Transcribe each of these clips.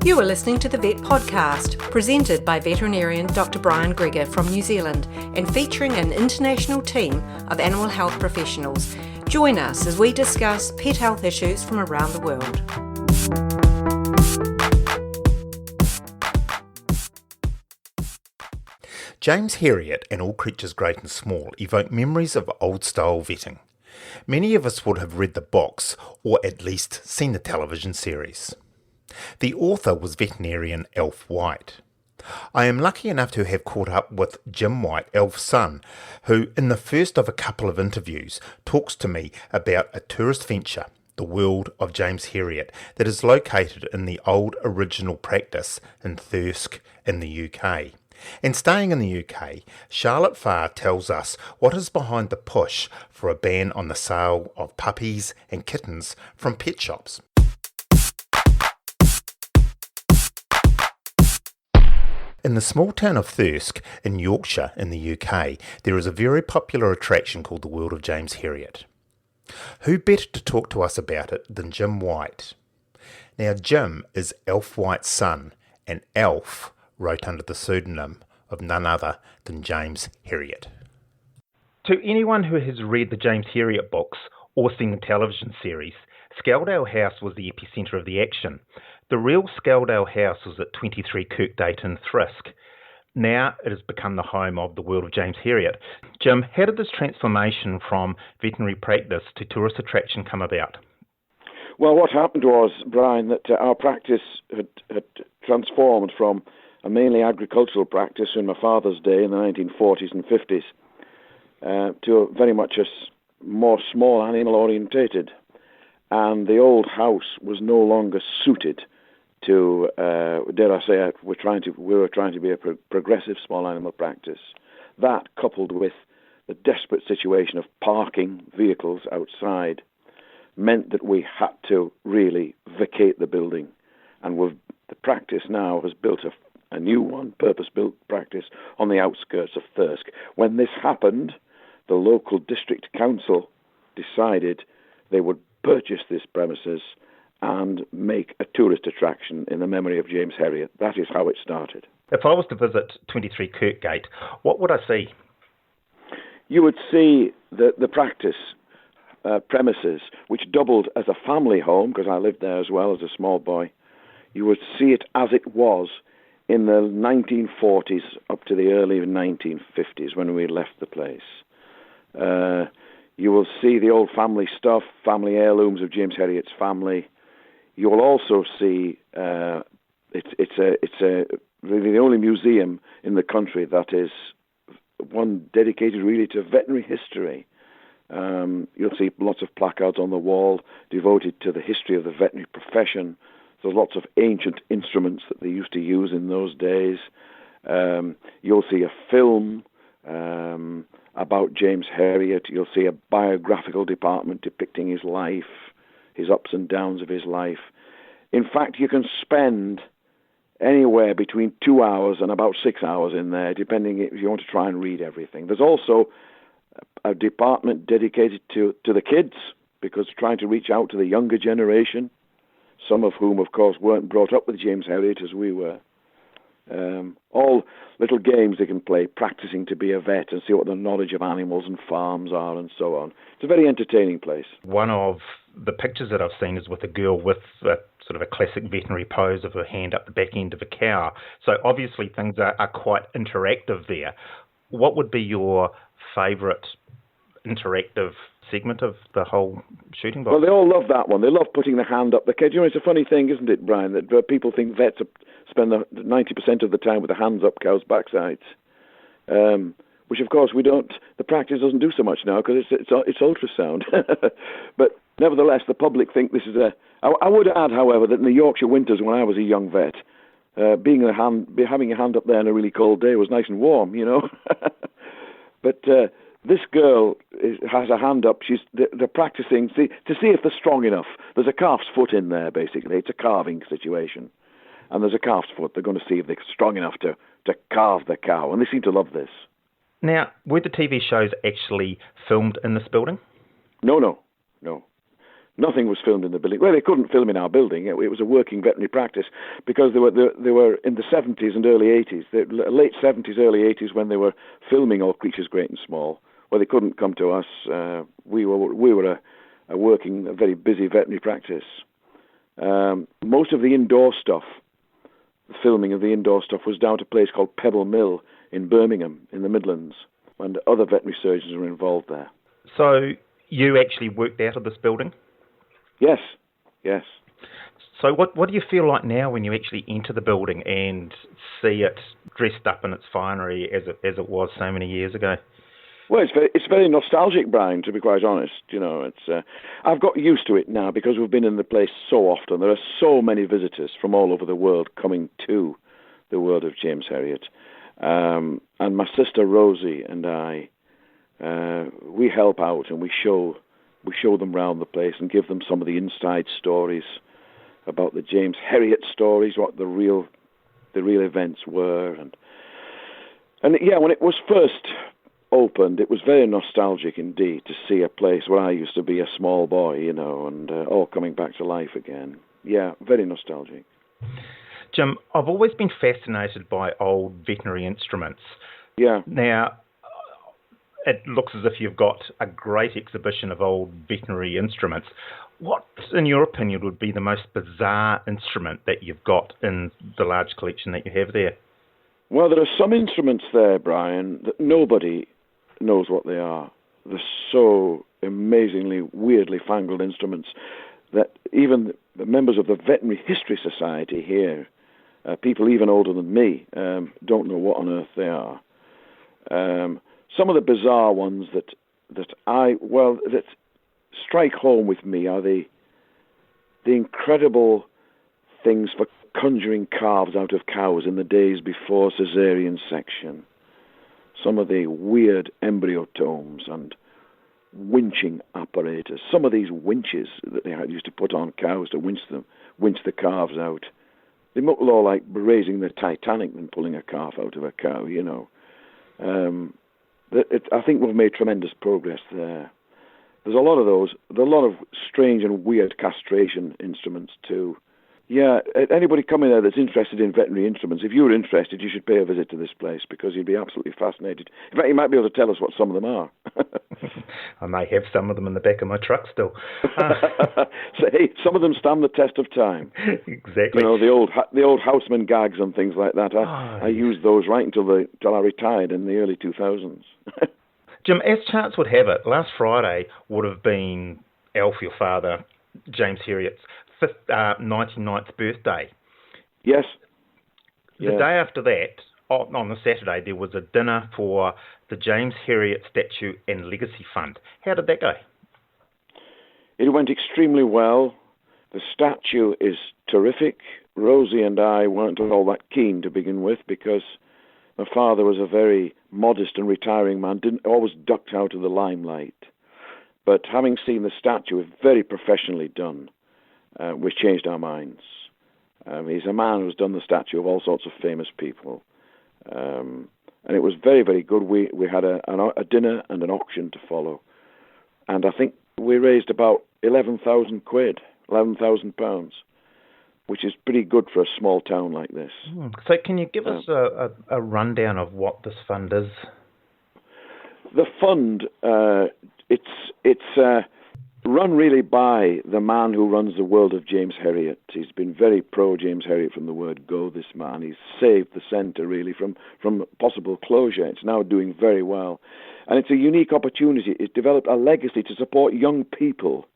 You are listening to the Vet Podcast, presented by veterinarian Dr. Brian Gregor from New Zealand and featuring an international team of animal health professionals. Join us as we discuss pet health issues from around the world. James Herriot and All Creatures Great and Small evoke memories of old-style vetting. Many of us would have read the books or at least seen the television series. The author was veterinarian Alf Wight. I am lucky enough to have caught up with Jim Wight, Alf's son, who, in the first of a couple of interviews, talks to me about a tourist venture, the World of James Herriot, that is located in the old original practice in Thirsk in the UK. And staying in the UK, Charlotte Farr tells us what is behind the push for a ban on the sale of puppies and kittens from pet shops. In the small town of Thirsk in Yorkshire in the UK, there is a very popular attraction called the World of James Herriot. Who better to talk to us about it than Jim Wight? Now, Jim is Alf Wight's son, and Alf wrote under the pseudonym of none other than James Herriot. To anyone who has read the James Herriot books or seen the television series, Skeldale House was the epicentre of the action. The real Skeldale House was at 23 Kirkgate in Thirsk. Now it has become the home of the World of James Herriot. Jim, how did this transformation from veterinary practice to tourist attraction come about? Well, what happened was, Brian, that our practice had transformed from a mainly agricultural practice in my father's day in the 1940s and 50s to a very much more small animal orientated. And the old house was no longer suited to, dare I say, we were trying to be a progressive small animal practice. That, coupled with the desperate situation of parking vehicles outside, meant that we had to really vacate the building. And the practice now has built a new one, purpose-built practice, on the outskirts of Thirsk. When this happened, the local district council decided they would purchase this premises and make a tourist attraction in the memory of James Herriot. That is how it started. If I was to visit 23 Kirkgate, what would I see? You would see the practice premises, which doubled as a family home, because I lived there as well as a small boy. You would see it as it was in the 1940s up to the early 1950s when we left the place. You will see the old family stuff, family heirlooms of James Herriot's family. You will also see it's really the only museum in the country that is one dedicated really to veterinary history. You'll see lots of placards on the wall devoted to the history of the veterinary profession. There's lots of ancient instruments that they used to use in those days. You'll see a film about James Herriot. You'll see a biographical department depicting his life, his ups and downs of his life. In fact, you can spend anywhere between 2 hours and about 6 hours in there, depending if you want to try and read everything. There's also a department dedicated to the kids, because trying to reach out to the younger generation, some of whom, of course, weren't brought up with James Herriot as we were. All little games they can play, practicing to be a vet and see what the knowledge of animals and farms are and so on. It's a very entertaining place. One of the pictures that I've seen is with a girl with sort of a classic veterinary pose of her hand up the back end of a cow. So obviously things are quite interactive there. What would be your favourite interactive segment of the whole shooting box? Well, they all love that one. They love putting the hand up the cow. You know, it's a funny thing, isn't it, Brian, that people think vets spend 90% of the time with the hands up cows' backsides, which, of course, we don't. The practice doesn't do so much now because it's ultrasound. But nevertheless, the public think this is I would add, however, that in the Yorkshire winters when I was a young vet, having a hand up there on a really cold day was nice and warm, you know. But this girl has a hand up. They're practicing to see if they're strong enough. There's a calf's foot in there, basically. It's a carving situation. And there's a calf's foot. They're going to see if they're strong enough to carve the cow. And they seem to love this. Now, were the TV shows actually filmed in this building? No. Nothing was filmed in the building. Well, they couldn't film in our building. It was a working veterinary practice because they were in the 70s and early 80s, the late 70s, early 80s, when they were filming All Creatures Great and Small. Well, they couldn't come to us. We were a working, a very busy veterinary practice. Most of the indoor stuff, the filming of the indoor stuff, was down to a place called Pebble Mill in Birmingham, in the Midlands, and other veterinary surgeons were involved there. So you actually worked out of this building? Yes. So what do you feel like now when you actually enter the building and see it dressed up in its finery as it was so many years ago? Well, it's very nostalgic, Brian, to be quite honest. I've got used to it now because we've been in the place so often. There are so many visitors from all over the world coming to the World of James Herriot. And my sister Rosie and I, we help out and we show them round the place and give them some of the inside stories about the James Herriot stories, what the real events were, and yeah, when it was first opened, it was very nostalgic indeed to see a place where I used to be a small boy, and all coming back to life again. Yeah, very nostalgic. Jim, I've always been fascinated by old veterinary instruments. Yeah. Now, it looks as if you've got a great exhibition of old veterinary instruments. What, in your opinion, would be the most bizarre instrument that you've got in the large collection that you have there? Well, there are some instruments there, Brian, that nobody knows what they are. They're so amazingly, weirdly fangled instruments that even the members of the Veterinary History Society here, people even older than me, don't know what on earth they are. Some of the bizarre ones that strike home with me are the incredible things for conjuring calves out of cows in the days before caesarean section. Some of the weird embryotomes and winching apparatus. Some of these winches that they used to put on cows to winch the calves out. They look more like raising the Titanic than pulling a calf out of a cow, I think we've made tremendous progress there. There's a lot of those. There are a lot of strange and weird castration instruments too. Yeah, anybody coming there that's interested in veterinary instruments, if you're interested, you should pay a visit to this place because you'd be absolutely fascinated. In fact, you might be able to tell us what some of them are. I may have some of them in the back of my truck still. So, hey, some of them stand the test of time. Exactly. The old Houseman gags and things like that. I used those right until I retired in the early 2000s. Jim, as chance would have it, last Friday would have been Alf, your father, James Herriot's 99th birthday. Yes. The day after that, on the Saturday, there was a dinner for the James Herriot Statue and Legacy Fund. How did that go? It went extremely well. The statue is terrific. Rosie and I weren't all that keen to begin with because my father was a very modest and retiring man, always ducked out of the limelight. But having seen the statue, very professionally done, we changed our minds. He's a man who's done the statue of all sorts of famous people. And it was very, very good. We had a dinner and an auction to follow. And I think we raised about £11,000, which is pretty good for a small town like this. So can you give us a rundown of what this fund is? The fund, it's run really by the man who runs the World of James Herriot. He's been very pro-James Herriot from the word go, this man. He's saved the centre, really, from possible closure. It's now doing very well. And it's a unique opportunity. It's developed a legacy to support young people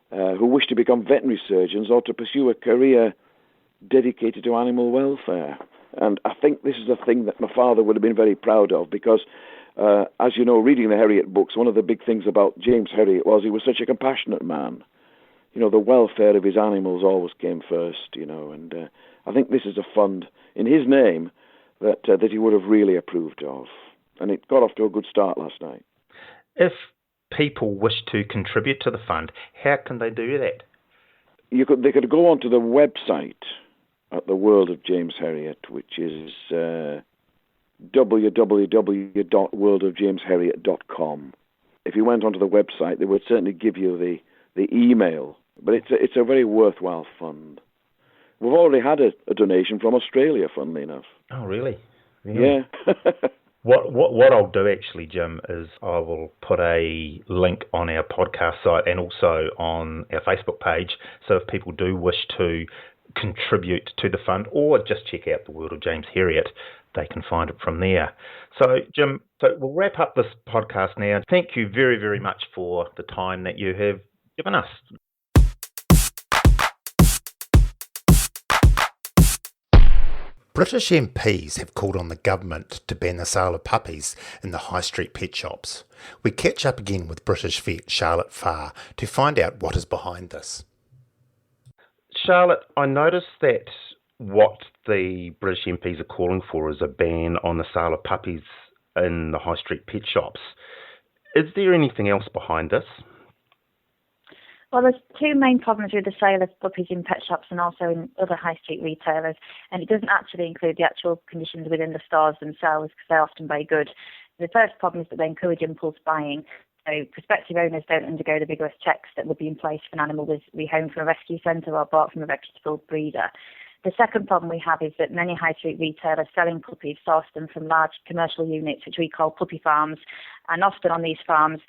who wish to become veterinary surgeons or to pursue a career dedicated to animal welfare. And I think this is a thing that my father would have been very proud of because as you know, reading the Herriot books, one of the big things about James Herriot was he was such a compassionate man. The welfare of his animals always came first, and I think this is a fund in his name that he would have really approved of. And it got off to a good start last night. If people wish to contribute to the fund, how can they do that? They could go onto the website at the World of James Herriot, which is www.worldofjamesherriot.com. If you went onto the website, they would certainly give you the the email. But it's a very worthwhile fund. We've already had a donation from Australia, funnily enough. Oh, really? Yeah. What I'll do actually, Jim, is I will put a link on our podcast site and also on our Facebook page. So if people do wish to contribute to the fund or just check out the World of James Herriot, they can find it from there. So, Jim, we'll wrap up this podcast now. Thank you very, very much for the time that you have given us. British MPs have called on the government to ban the sale of puppies in the high street pet shops. We catch up again with British vet Charlotte Farr to find out what is behind this. Charlotte, I noticed that what the British MPs are calling for is a ban on the sale of puppies in the high street pet shops. Is there anything else behind this? Well, there's two main problems with the sale of puppies in pet shops and also in other high street retailers, and it doesn't actually include the actual conditions within the stores themselves because they're often very good. The first problem is that they encourage impulse buying. So prospective owners don't undergo the vigorous checks that would be in place if an animal was rehomed from a rescue centre or bought from a reputable breeder. The second problem we have is that many high street retailers selling puppies source them from large commercial units, which we call puppy farms. And often on these farms,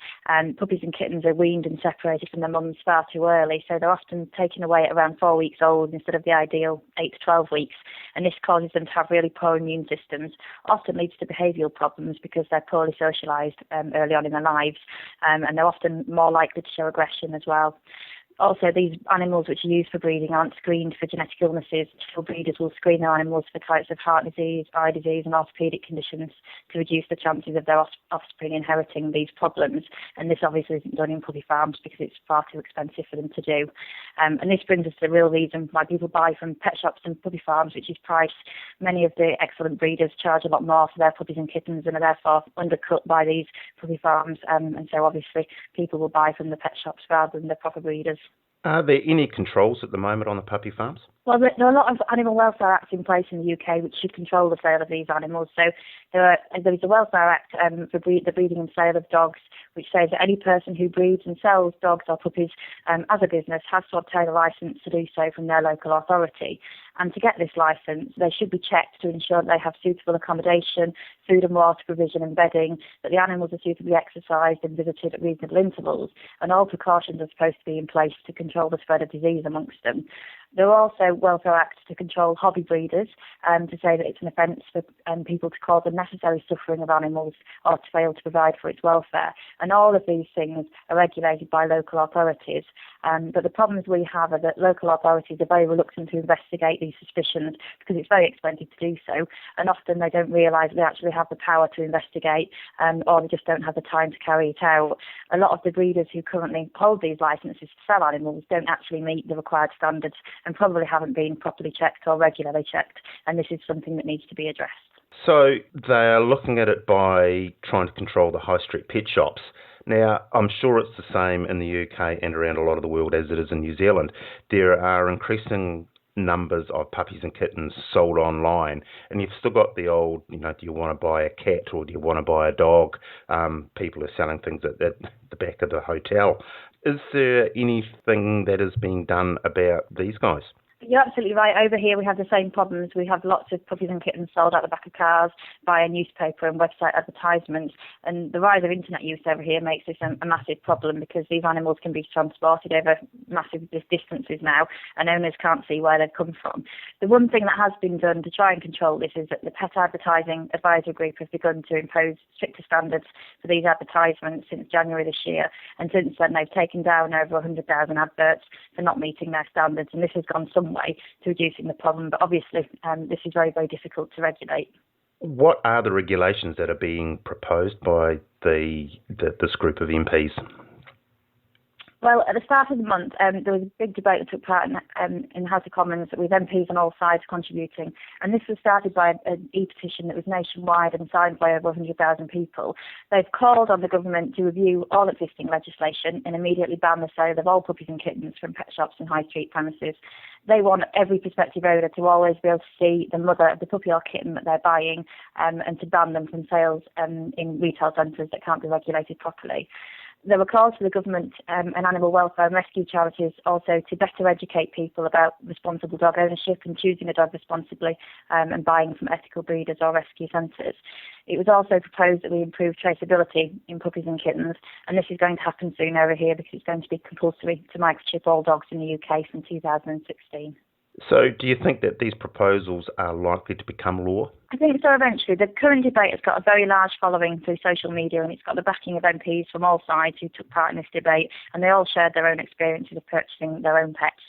puppies and kittens are weaned and separated from their mums far too early. So they're often taken away at around 4 weeks old instead of the ideal 8 to 12 weeks. And this causes them to have really poor immune systems, often leads to behavioural problems because they're poorly socialised early on in their lives. And they're often more likely to show aggression as well. Also, these animals which are used for breeding aren't screened for genetic illnesses. Typical breeders will screen their animals for types of heart disease, eye disease and orthopaedic conditions to reduce the chances of their offspring inheriting these problems. And this obviously isn't done in puppy farms because it's far too expensive for them to do. And this brings us to the real reason why people buy from pet shops and puppy farms, which is price. Many of the excellent breeders charge a lot more for their puppies and kittens and are therefore undercut by these puppy farms. And so obviously people will buy from the pet shops rather than the proper breeders. Are there any controls at the moment on the puppy farms? Well, there are a lot of animal welfare acts in place in the UK which should control the sale of these animals. So there is a Welfare Act for the breeding and sale of dogs, which says that any person who breeds and sells dogs or puppies as a business has to obtain a licence to do so from their local authority. And to get this licence, they should be checked to ensure that they have suitable accommodation, food and water provision and bedding, that the animals are suitably exercised and visited at reasonable intervals, and all precautions are supposed to be in place to control the spread of disease amongst them. There are also welfare acts to control hobby breeders, to say that it's an offence for people to cause unnecessary suffering of animals or to fail to provide for its welfare. And all of these things are regulated by local authorities. But the problems we have are that local authorities are very reluctant to investigate these suspicions because it's very expensive to do so, and often they don't realise they actually have the power to investigate, or they just don't have the time to carry it out. A lot of the breeders who currently hold these licences to sell animals don't actually meet the required standards and probably haven't been properly checked or regularly checked, and this is something that needs to be addressed. So they are looking at it by trying to control the high street pet shops. Now, I'm sure it's the same in the UK and around a lot of the world as it is in New Zealand. There are increasing numbers of puppies and kittens sold online, and you've still got the old, do you want to buy a cat or do you want to buy a dog? People are selling things at the back of the hotel. Is there anything that is being done about these guys? You're absolutely right. Over here we have the same problems. We have lots of puppies and kittens sold out the back of cars via newspaper and website advertisements. And the rise of internet use over here makes this a massive problem because these animals can be transported over massive distances now and owners can't see where they've come from. The one thing that has been done to try and control this is that the Pet Advertising Advisory Group has begun to impose stricter standards for these advertisements since January this year. And since then they've taken down over 100,000 adverts for not meeting their standards, and this has gone some way to reducing the problem, but obviously this is very, very difficult to regulate. What are the regulations that are being proposed by this group of MPs? Well, at the start of the month, there was a big debate that took part in the House of Commons with MPs on all sides contributing. And this was started by an e-petition that was nationwide and signed by over 100,000 people. They've called on the government to review all existing legislation and immediately ban the sale of all puppies and kittens from pet shops and high street premises. They want every prospective owner to always be able to see the mother of the puppy or kitten that they're buying, and to ban them from sales in retail centres that can't be regulated properly. There were calls for the government and animal welfare and rescue charities also to better educate people about responsible dog ownership and choosing a dog responsibly and buying from ethical breeders or rescue centres. It was also proposed that we improve traceability in puppies and kittens, and this is going to happen soon over here because it's going to be compulsory to microchip all dogs in the UK from 2016. So do you think that these proposals are likely to become law? I think so eventually. The current debate has got a very large following through social media, and it's got the backing of MPs from all sides who took part in this debate, and they all shared their own experiences of purchasing their own pets.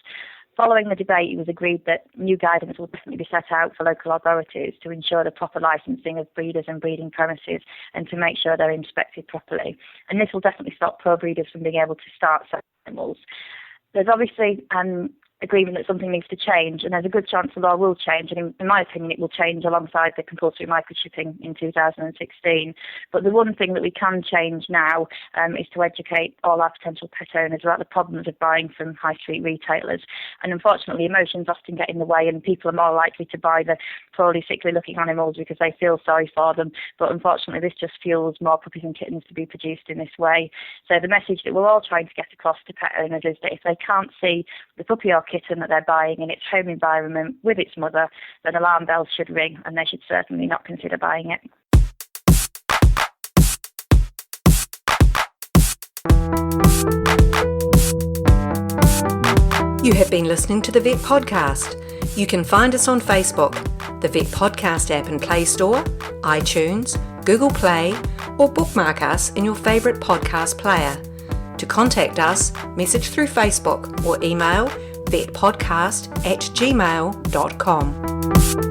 Following the debate, it was agreed that new guidance will definitely be set out for local authorities to ensure the proper licensing of breeders and breeding premises and to make sure they're inspected properly. And this will definitely stop pro-breeders from being able to start selling animals. There's obviously agreement that something needs to change, and there's a good chance the law will change, and in my opinion it will change alongside the compulsory microchipping in 2016. But the one thing that we can change now is to educate all our potential pet owners about the problems of buying from high street retailers. And unfortunately emotions often get in the way, and people are more likely to buy the poorly, sickly looking animals because they feel sorry for them. But unfortunately this just fuels more puppies and kittens to be produced in this way. So the message that we're all trying to get across to pet owners is that if they can't see the puppy or kitten that they're buying in its home environment with its mother, then alarm bells should ring, and they should certainly not consider buying it. You have been listening to the Vet Podcast. You can find us on Facebook, the Vet Podcast app in Play Store, iTunes, Google Play, or bookmark us in your favourite podcast player. To contact us, message through Facebook or email vetpodcast@gmail.com.